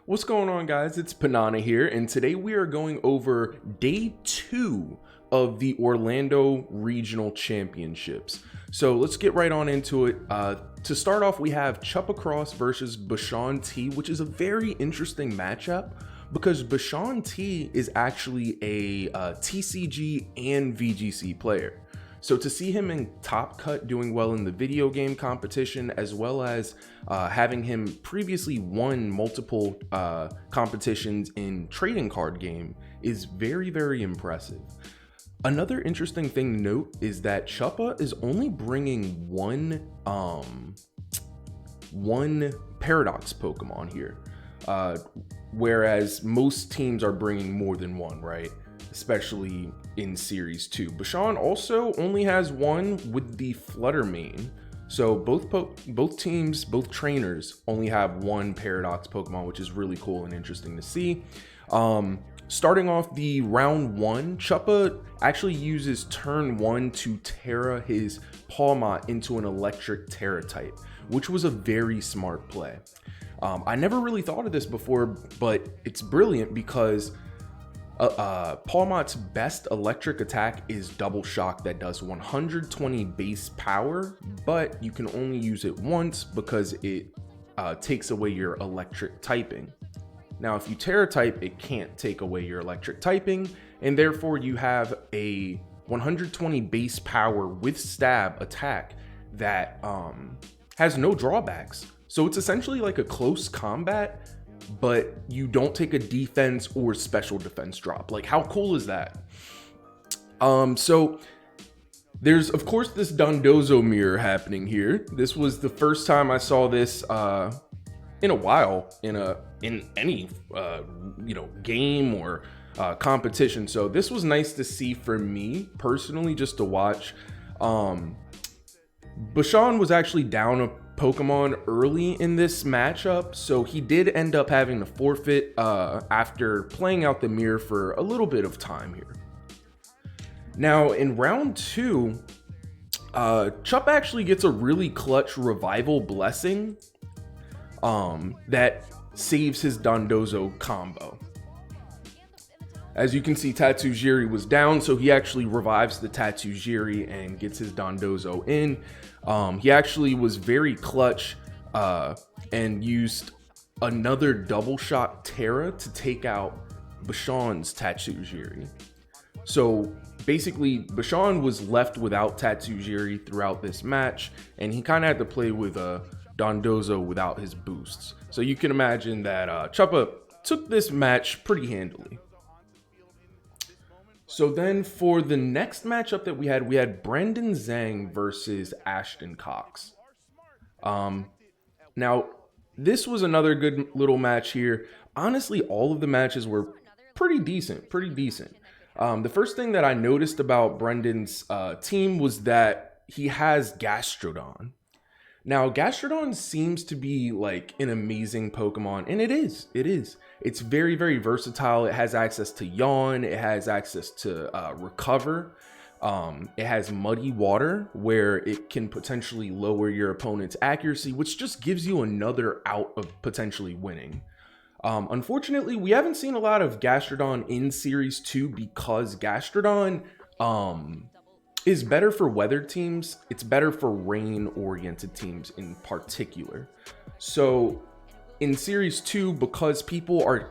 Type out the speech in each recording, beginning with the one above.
What's going on, guys? It's Panana here, and today we are going over day 2 of the Orlando Regional Championships. So let's get right on into it. To start off, we have Chuppa Cross versus Bashawn T, which is a very interesting matchup because Bashawn T is actually a TCG and VGC player. So to see him in Top Cut doing well in the video game competition, as well as having him previously won multiple competitions in trading card game is very, very impressive. Another interesting thing to note is that Chuppa is only bringing one Paradox Pokemon here, whereas most teams are bringing more than one, right? Especially in Series 2. Bashawn also only has one with the Flutter Mane. So both teams, both trainers only have one Paradox Pokemon, which is really cool and interesting to see. Starting off the round 1, Chuppa actually uses turn 1 to Terra his Pawmot into an electric Terra type, which was a very smart play. I never really thought of this before, but it's brilliant because Pawmot's best electric attack is Double Shock that does 120 base power, but you can only use it once because it takes away your electric typing. Now, if you Terra type, it can't take away your electric typing, and therefore you have a 120 base power with stab attack that has no drawbacks. So it's essentially like a close combat, but you don't take a defense or special defense drop. Like, how cool is that? So there's of course this Dondozo mirror happening here. This was the first time I saw this in a while in any game or competition. So this was nice to see for me personally, just to watch. Bashawn was actually down a Pokemon early in this matchup, so he did end up having to forfeit after playing out the mirror for a little bit of time here. Now in round 2, Chuppa actually gets a really clutch Revival Blessing that saves his Dondozo combo. As you can see, Tatsujiri was down, so he actually revives the Tatsujiri and gets his Dondozo in. He actually was very clutch and used another Double Shot Terra to take out Bashawn's Tatsujiri. So basically, Bashawn was left without Tatsujiri throughout this match, and he kind of had to play with Dondozo without his boosts. So you can imagine that Chuppa took this match pretty handily. So then for the next matchup that we had Brendan Zhang versus Ashton Cox. Now, this was another good little match here. Honestly, all of the matches were pretty decent. The first thing that I noticed about Brendan's team was that he has Gastrodon. Now, Gastrodon seems to be like an amazing Pokemon, and it is. It's very, very versatile. It has access to Yawn. It has access to Recover. It has Muddy Water, where it can potentially lower your opponent's accuracy, which just gives you another out of potentially winning. Unfortunately, we haven't seen a lot of Gastrodon in Series 2 because Gastrodon is better for weather teams. It's better for rain-oriented teams in particular. So in Series 2, because people are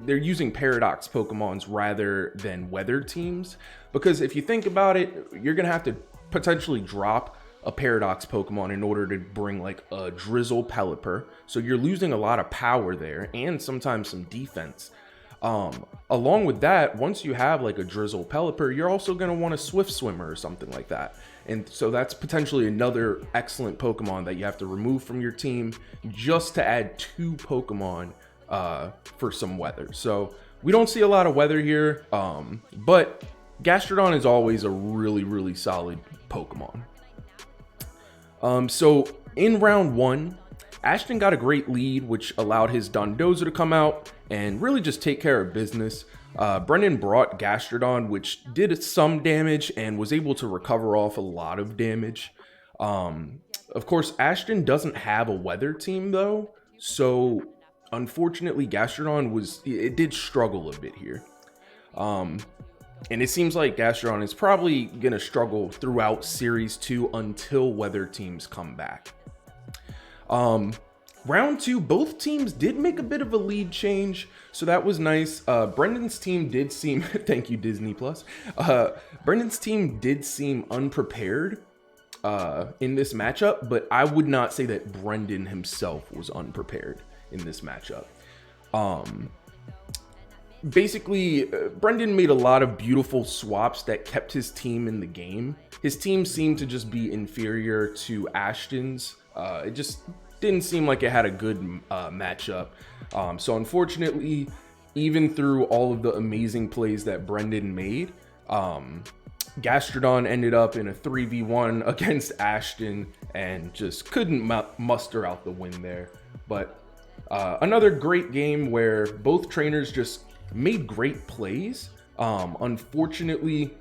they're using Paradox Pokemons rather than weather teams, because if you think about it, you're gonna have to potentially drop a Paradox Pokemon in order to bring like a Drizzle Pelipper. So you're losing a lot of power there and sometimes some defense. Along with that, once you have like a Drizzle Pelipper, you're also going to want a Swift Swimmer or something like that. And so that's potentially another excellent Pokemon that you have to remove from your team just to add 2 Pokemon for some weather. So we don't see a lot of weather here, but Gastrodon is always a really, really solid Pokemon. So in round 1, Ashton got a great lead, which allowed his Dondozo to come out and really just take care of business. Brendan brought Gastrodon, which did some damage and was able to recover off a lot of damage. Of course, Ashton doesn't have a weather team though, so unfortunately, Gastrodon it did struggle a bit here. And it seems like Gastrodon is probably going to struggle throughout Series 2 until weather teams come back. Round 2, both teams did make a bit of a lead change, so that was nice. Brendan's team did seem, thank you Disney Plus, Brendan's team did seem unprepared in this matchup, but I would not say that Brendan himself was unprepared in this matchup. Basically, Brendan made a lot of beautiful swaps that kept his team in the game. His team seemed to just be inferior to Ashton's. It just didn't seem like it had a good matchup. So unfortunately, even through all of the amazing plays that Brendan made, Gastrodon ended up in a 3v1 against Ashton and just couldn't muster out the win there. But another great game where both trainers just made great plays. Unfortunately,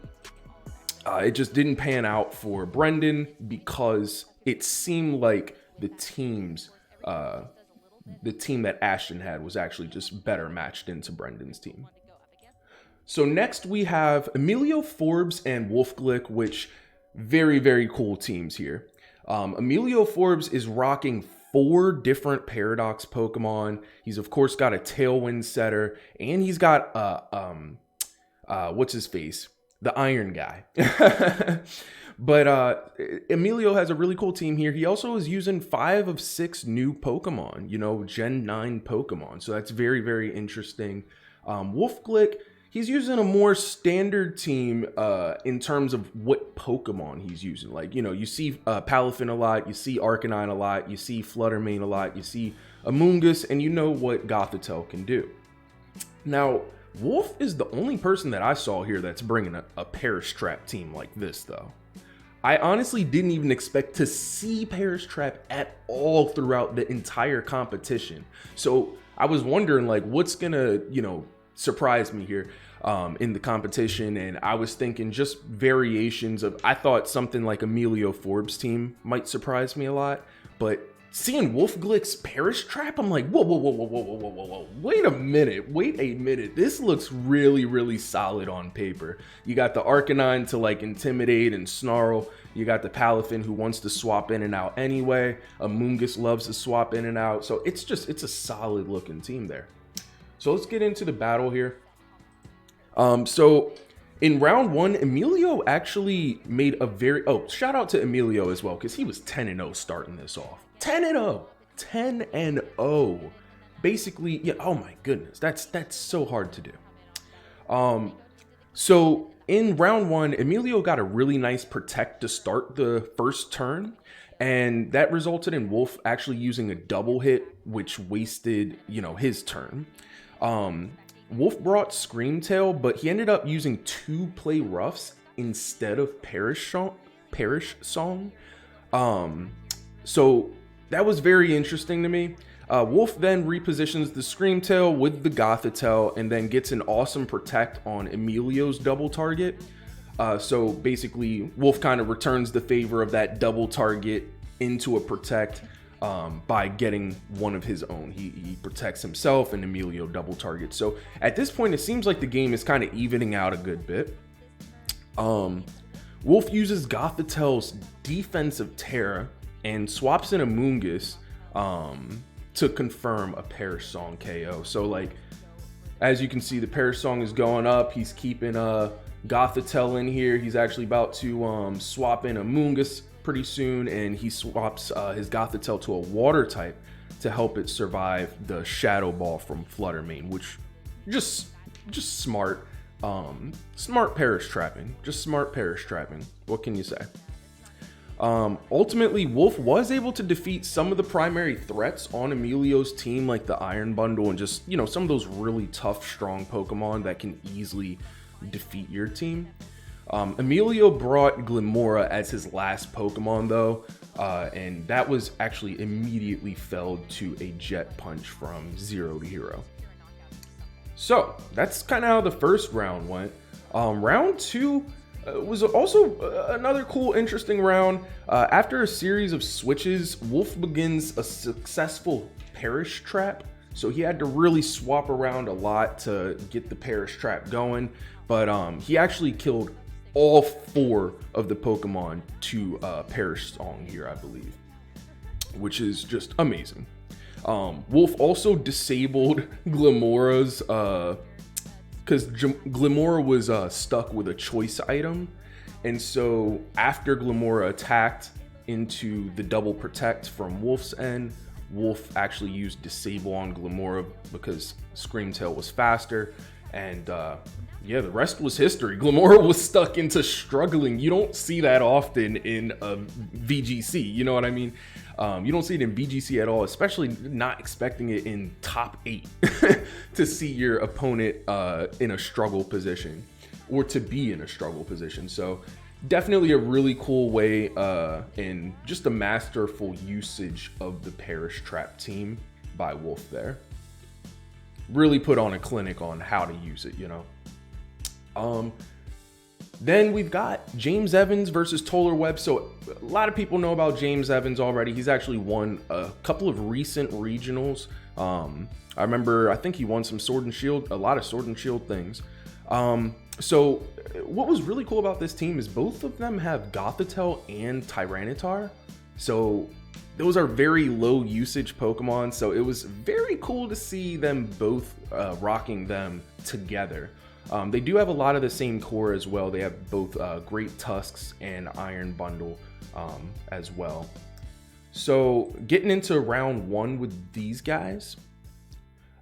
it just didn't pan out for Brendan because it seemed like the team that Ashton had was actually just better matched into Brendan's team. So next we have Emilio Forbes and Wolfglick, which very, very cool teams here. Emilio Forbes is rocking 4 different Paradox Pokemon. He's of course got a Tailwind setter, and he's got what's his face? The Iron guy. But Emilio has a really cool team here. He also is using 5 of 6 new Pokemon, Gen 9 Pokemon. So that's very, very interesting. Wolfglick, he's using a more standard team in terms of what Pokemon he's using. Like, you see Palafin a lot, you see Arcanine a lot, you see Fluttermane a lot, you see Amoonguss, and you know what Gothitelle can do. Now, Wolf is the only person that I saw here that's bringing a Perish Trap team like this, though. I honestly didn't even expect to see Perish Trap at all throughout the entire competition. So I was wondering, like, what's gonna, surprise me here in the competition, and I was thinking just variations of, I thought something like Emilio Forbes' team might surprise me a lot, but seeing Wolfglick's Perish Trap, I'm like, whoa, wait a minute, this looks really, really solid on paper. You got the Arcanine to like intimidate and snarl, you got the Palafin who wants to swap in and out anyway, Amoonguss loves to swap in and out, so it's a solid looking team there. So let's get into the battle here. So in round 1, Emilio actually made a shout out to Emilio as well, because he was 10-0 starting this off. 10-0. Basically, yeah, oh my goodness, that's so hard to do. So in round 1, Emilio got a really nice Protect to start the first turn, and that resulted in Wolf actually using a double hit, which wasted, his turn. Wolf brought Screamtail, but he ended up using 2 Play Roughs instead of Perish Song. So that was very interesting to me. Wolf then repositions the Screamtail with the Gothitelle and then gets an awesome Protect on Emilio's double target. So basically, Wolf kind of returns the favor of that double target into a Protect by getting one of his own. He protects himself and Emilio double target. So at this point, it seems like the game is kind of evening out a good bit. Wolf uses Gothitelle's Defensive Terra and swaps in Amoonguss to confirm a Perish Song KO. So like, as you can see, the Perish Song is going up. He's keeping Gothitelle in here. He's actually about to swap in Amoonguss pretty soon, and he swaps his Gothitelle to a Water type to help it survive the Shadow Ball from Fluttermane, which just smart. Smart Perish Trapping. Just smart Perish Trapping. What can you say? Ultimately, Wolf was able to defeat some of the primary threats on Emilio's team, like the Iron Bundle and just, some of those really tough, strong Pokemon that can easily defeat your team. Emilio brought Glimmora as his last Pokemon though, and that was actually immediately felled to a Jet Punch from 0 to hero. So that's kind of how the first round went. Round 2 was also another cool, interesting round. After a series of switches, Wolf begins a successful Perish Trap So he had to really swap around a lot to get the Perish Trap going. But he actually killed all 4 of the Pokemon to Perish Song here, I believe, which is just amazing. Wolf also disabled Glimmera's, because Glimmera was stuck with a choice item. And so after Glimmera attacked into the double protect from Wolf's end, Wolf actually used disable on Glimmera because Screamtail was faster. And yeah, the rest was history. Glimmera was stuck into struggling. You don't see that often in a VGC, you know what I mean? You don't see it in VGC at all, especially not expecting it in top 8 to see your opponent in a struggle position, or to be in a struggle position. So definitely a really cool way and just a masterful usage of the Perish Trap team by Wolf there. Really put on a clinic on how to use it, you know. Then we've got James Evans versus Toller Webb. So a lot of people know about James Evans already. He's actually won a couple of recent regionals. I think he won some Sword and Shield, a lot of Sword and Shield things. So what was really cool about this team is both of them have Gothitelle and Tyranitar. So those are very low usage Pokemon. So it was very cool to see them both rocking them together. They do have a lot of the same core as well. They have both Great Tusks and Iron Bundle as well. So getting into round 1 with these guys,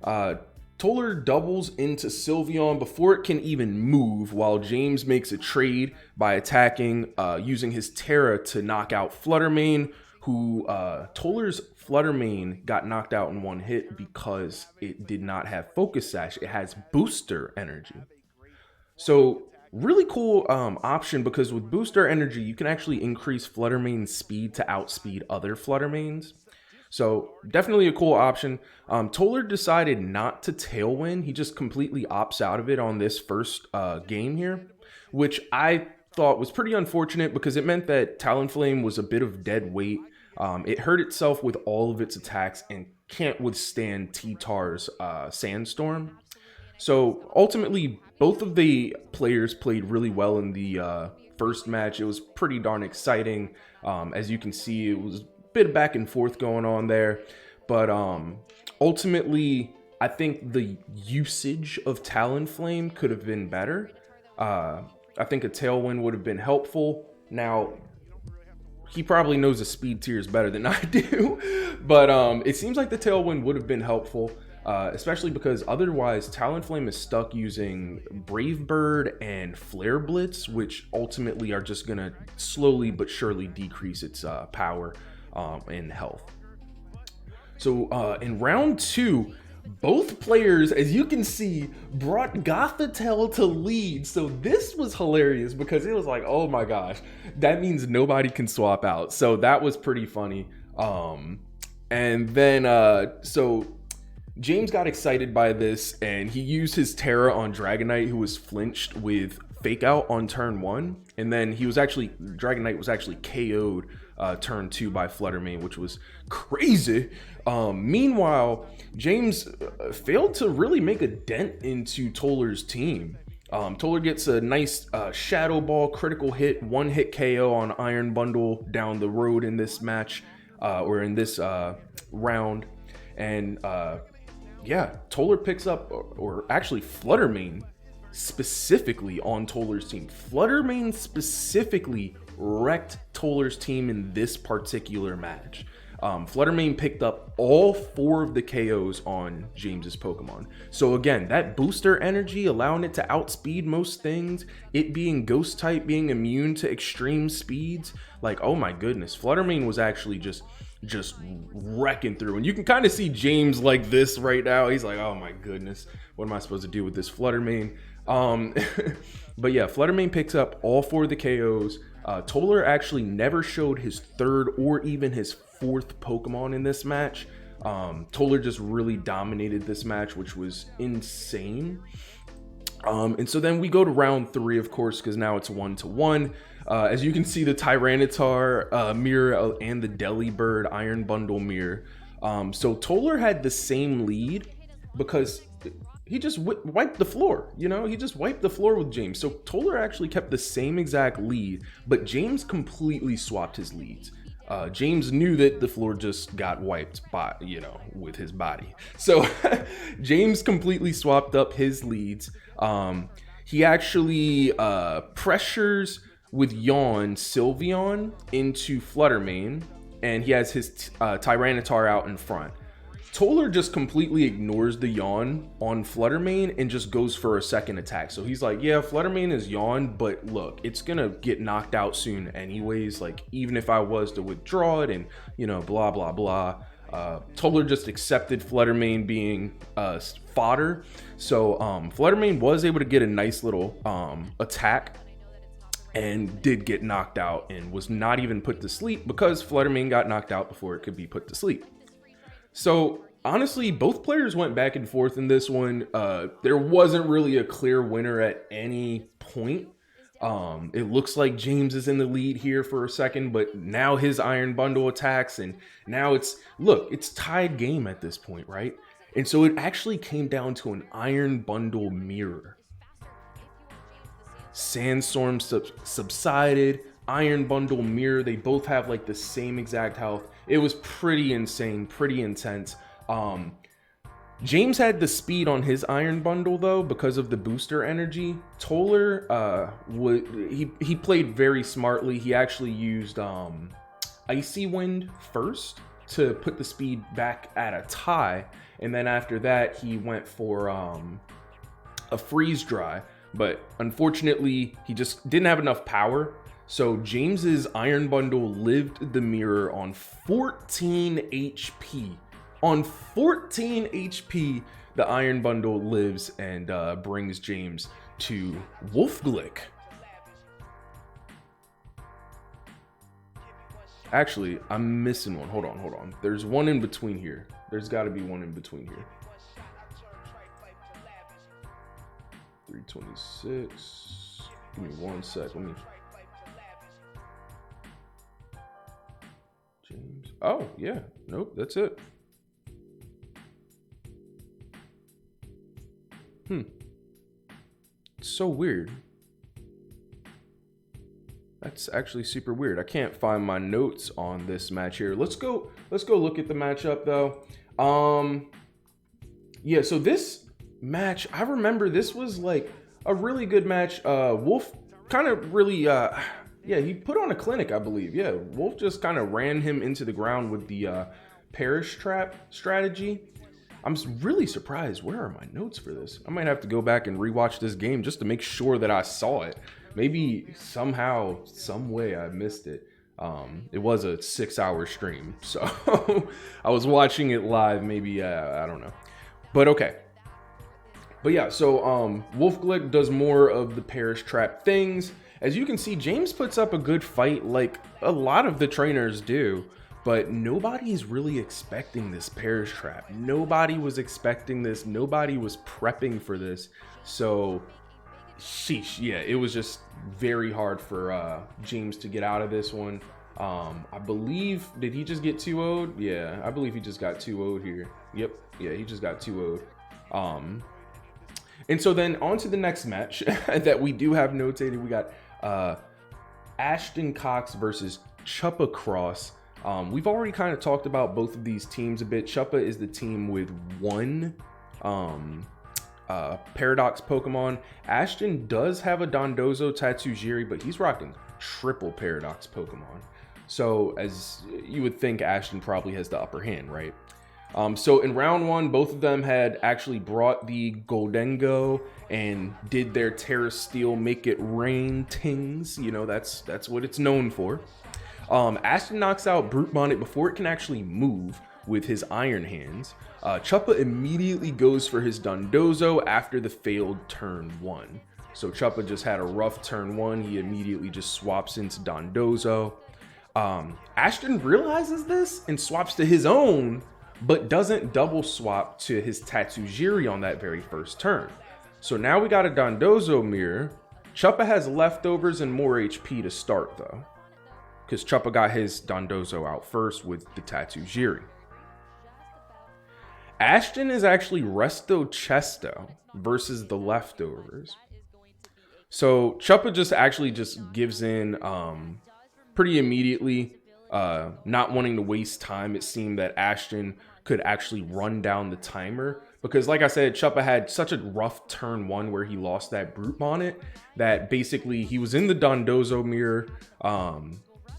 Toller doubles into Sylveon before it can even move, while James makes a trade by attacking using his Terra to knock out Fluttermane, who Toller's Fluttermane got knocked out in 1 hit because it did not have Focus Sash. It has Booster Energy. So really cool option, because with Booster Energy, you can actually increase Fluttermane's speed to outspeed other Fluttermanes. So definitely a cool option. Toller decided not to Tailwind. He just completely opts out of it on this first game here, which I thought was pretty unfortunate because it meant that Talonflame was a bit of dead weight. It hurt itself with all of its attacks and can't withstand T-Tar's Sandstorm. So ultimately, both of the players played really well in the first match. It was pretty darn exciting. As you can see, it was a bit of back and forth going on there. But ultimately, I think the usage of Talonflame could have been better. I think a Tailwind would have been helpful. Now, he probably knows the speed tiers better than I do, but it seems like the Tailwind would have been helpful, especially because otherwise Talonflame is stuck using Brave Bird and Flare Blitz, which ultimately are just gonna slowly but surely decrease its power and health. So in round 2, both players, as you can see, brought Gothitelle to lead. So this was hilarious because it was like, oh my gosh, that means nobody can swap out. So that was pretty funny. And then, so James got excited by this and he used his Terra on Dragonite, who was flinched with Fake Out on turn 1. And then Dragonite was actually KO'd turn 2 by Fluttermane, which was crazy. Meanwhile, James failed to really make a dent into Toller's team. Toller gets a nice Shadow Ball critical hit, 1-hit KO on Iron Bundle down the road in this match, or in this round. And yeah, Toller picks up, or actually Fluttermane specifically on Toller's team. Fluttermane specifically wrecked Toller's team in this particular match. Fluttermane picked up all 4 of the KOs on James's Pokemon. So again, that booster energy, allowing it to outspeed most things, it being ghost type, being immune to extreme speeds, like, oh my goodness, Fluttermane was actually just wrecking through. And you can kind of see James like this right now. He's like, oh my goodness, what am I supposed to do with this Fluttermane? But yeah, Fluttermane picks up all 4 of the KOs. Toller actually never showed his 3rd or even his 4th Pokemon in this match. Toller just really dominated this match, which was insane. And so then we go to round 3, of course, because now it's 1-1. As you can see, the Tyranitar mirror and the Delibird Iron Bundle mirror. So Toller had the same lead because he just wiped the floor, you know, he just wiped the floor with James. So Toller actually kept the same exact lead, but James completely swapped his leads. James knew that the floor just got wiped by, you know, with his body. So James completely swapped up his leads. He actually pressures with Yawn Sylveon into Fluttermane, and he has his Tyranitar out in front. Toller just completely ignores the Yawn on Fluttermane and just goes for a second attack. So he's like, yeah, Fluttermane is Yawn, but look, it's gonna get knocked out soon anyways. Like, even if I was to withdraw it and, you know, blah, blah, blah. Toller just accepted Fluttermane being fodder. So Fluttermane was able to get a nice little attack and did get knocked out and was not even put to sleep because Fluttermane got knocked out before it could be put to sleep. So honestly, both players went back and forth in this one. There wasn't really a clear winner at any point. It looks like James is in the lead here for a second, but now his Iron Bundle attacks, and now it's tied game at this point, right? And so it actually came down to an Iron Bundle mirror. Sandstorm subsided, Iron Bundle mirror, they both have like the same exact health. It was pretty insane, pretty intense. James had the speed on his Iron Bundle though because of the booster energy. Toller he played very smartly. He actually used Icy Wind first to put the speed back at a tie, and then after that he went for a Freeze Dry, but unfortunately he just didn't have enough power. So James's Iron Bundle lived the mirror on 14 HP. On 14 HP, the Iron Bundle lives and brings James to Wolfglick. Actually, I'm missing one. Hold on. There's one in between here. There's got to be one in between here. 326. Give me 1 sec. Let me... James. Oh, yeah. Nope, that's it. So weird. That's actually super weird. I can't find my notes on this match here. Let's go look at the matchup though. Yeah, so this match, I remember this was like a really good match. Wolf kind of really yeah, he put on a clinic, I believe. Yeah, Wolf just kind of ran him into the ground with the Perish Trap strategy. I'm really surprised. Where are my notes for this? I might have to go back and rewatch this game just to make sure that I saw it. Maybe somehow, some way I missed it. It was a 6-hour stream, so I was watching it live. Maybe, I don't know. But okay. But yeah, so Wolfglick does more of the Perish Trap things. As you can see, James puts up a good fight like a lot of the trainers do. But nobody's really expecting this Perish Trap. Nobody was expecting this. Nobody was prepping for this. So, sheesh, yeah, it was just very hard for James to get out of this one. I believe, did he just get 2-0'd? Yeah, I believe he just got 2-0'd here. Yep, yeah, he just got 2-0'd. And so then on to the next match that we do have notated. We got Ashton Cox versus Chuppa Cross. We've already kind of talked about both of these teams a bit. Chuppa is the team with one Paradox Pokemon. Ashton does have a Dondozo Tatsujiri, but he's rocking triple Paradox Pokemon. So as you would think, Ashton probably has the upper hand, right? So in round one, both of them had actually brought the Goldengo and did their Terra Steel Make It Rain tings. You know, that's what it's known for. Ashton knocks out Brute Bonnet before it can actually move with his Iron Hands. Chuppa immediately goes for his Dondozo after the failed turn 1. So Chuppa just had a rough turn 1. He immediately just swaps into Dondozo. Ashton realizes this and swaps to his own, but doesn't double swap to his Tatsujiri on that very first turn. So now we got a Dondozo mirror. Chuppa has leftovers and more HP to start though, because Chuppa got his Dondozo out first with the Tatsujiri. Ashton is actually Resto Chesto versus the Leftovers. So Chuppa just gives in pretty immediately, not wanting to waste time. It seemed that Ashton could actually run down the timer because, like I said, Chuppa had such a rough turn one where he lost that Brute Bonnet that basically he was in the Dondozo mirror.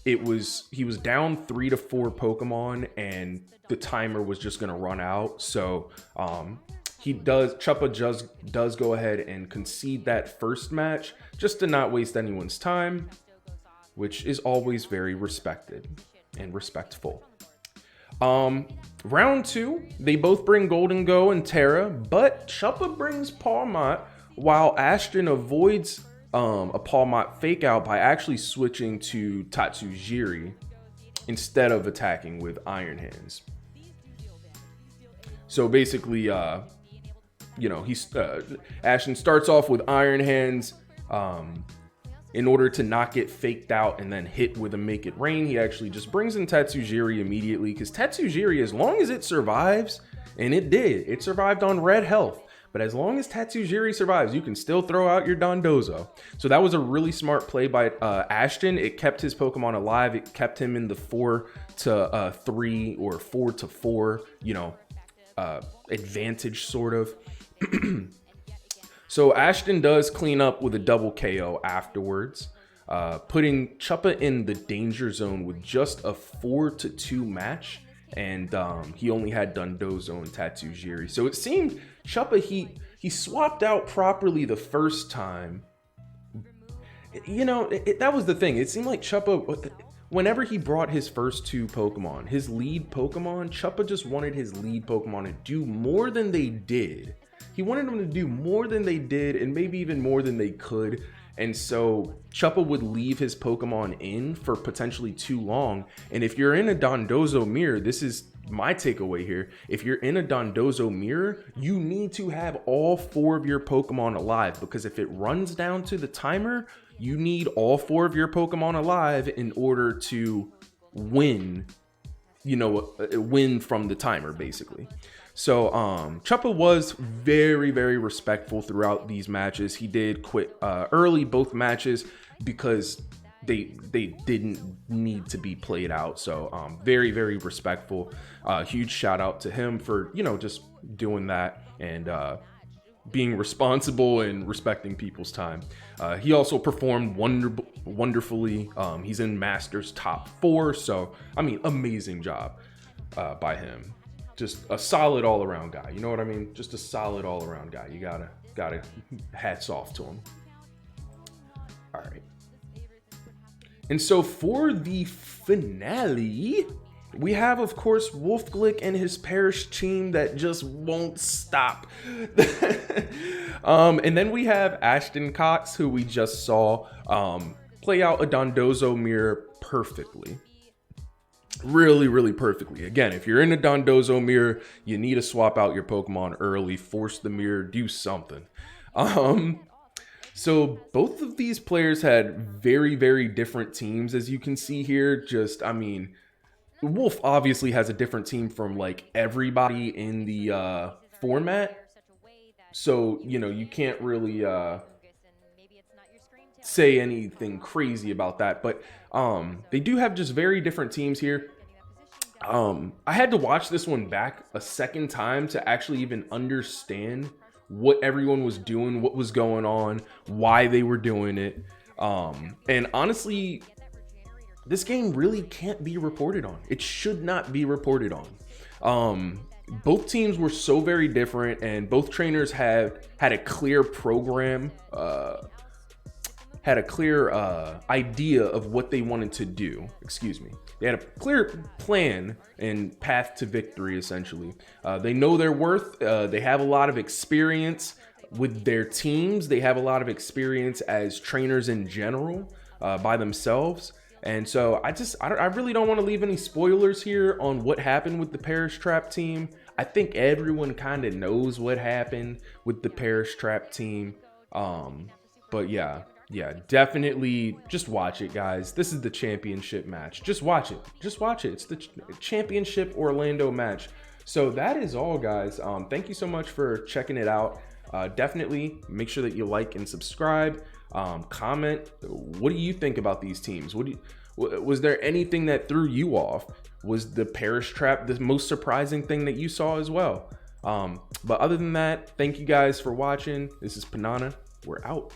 He was down 3 to 4 Pokemon and the timer was just gonna run out. So Chuppa does go ahead and concede that first match just to not waste anyone's time, which is always very respected and respectful. Round 2, they both bring Golden Go and Terra, but Chuppa brings Pawmot while Ashton avoids a Pawmot fake out by actually switching to Tatsujiri instead of attacking with Iron Hands. So basically, Ashton starts off with Iron Hands in order to not get faked out and then hit with a Make It Rain. He actually just brings in Tatsujiri immediately because Tatsujiri, as long as it survives, and it survived on red health, but as long as Tatsujiri survives, you can still throw out your Dondozo. So that was a really smart play by Ashton. It kept his Pokemon alive. It kept him in the 4 to 3 or 4 to 4, advantage sort of. So Ashton does clean up with a double KO afterwards, putting Chuppa in the danger zone with just a 4 to 2 match. And he only had Dondozo and Tatsujiri. So it seemed Chuppa, he swapped out properly the first time. That was the thing. It seemed like Chuppa, whenever he brought his first 2 Pokemon, his lead Pokemon, Chuppa just wanted his lead Pokemon to do more than they did. He wanted them to do more than they did and maybe even more than they could. And so Chuppa would leave his Pokemon in for potentially too long. And if you're in a Dondozo mirror, this is my takeaway here. If you're in a Dondozo mirror, you need to have all 4 of your Pokemon alive, because if it runs down to the timer, you need all 4 of your Pokemon alive in order to win, win from the timer, basically. So Chuppa was very, very respectful throughout these matches. He did quit early both matches because they didn't need to be played out. So very, very respectful. Huge shout out to him for just doing that and being responsible and respecting people's time. He also performed wonderfully. He's in Masters top 4, so I mean, amazing job by him. Just a solid all-around guy. You know what I mean? Just a solid all-around guy. You gotta hats off to him. All right. And so for the finale, we have, of course, Wolfglick and his Perish team that just won't stop. And then we have Ashton Cox, who we just saw play out a Dondozo mirror perfectly. Really, really perfectly. Again, if you're in a Dondozo mirror, you need to swap out your Pokemon early, force the mirror, do something. So both of these players had very, very different teams, as you can see here. Wolf obviously has a different team from like everybody in the format. So, you can't really say anything crazy about that, but they do have just very different teams here. I had to watch this one back a second time to actually even understand what everyone was doing, what was going on, why they were doing it. And honestly, this game really can't be reported on. It should not be reported on. Both teams were so very different, and both trainers had a clear program, had a clear idea of what they wanted to do. Excuse me. They had a clear plan and path to victory, essentially. They know their worth. They have a lot of experience with their teams. They have a lot of experience as trainers in general by themselves. And so I really don't want to leave any spoilers here on what happened with the Perish Trap team. I think everyone kind of knows what happened with the Perish Trap team. But yeah, definitely just watch it, guys. This is the championship match. Just watch it. It's the championship Orlando match. So that is all, guys. Thank you so much for checking it out. Definitely make sure that you like and subscribe. Comment. What do you think about these teams? Was there anything that threw you off? Was the Parrish trap the most surprising thing that you saw as well? But other than that, thank you guys for watching. This is Panana. We're out.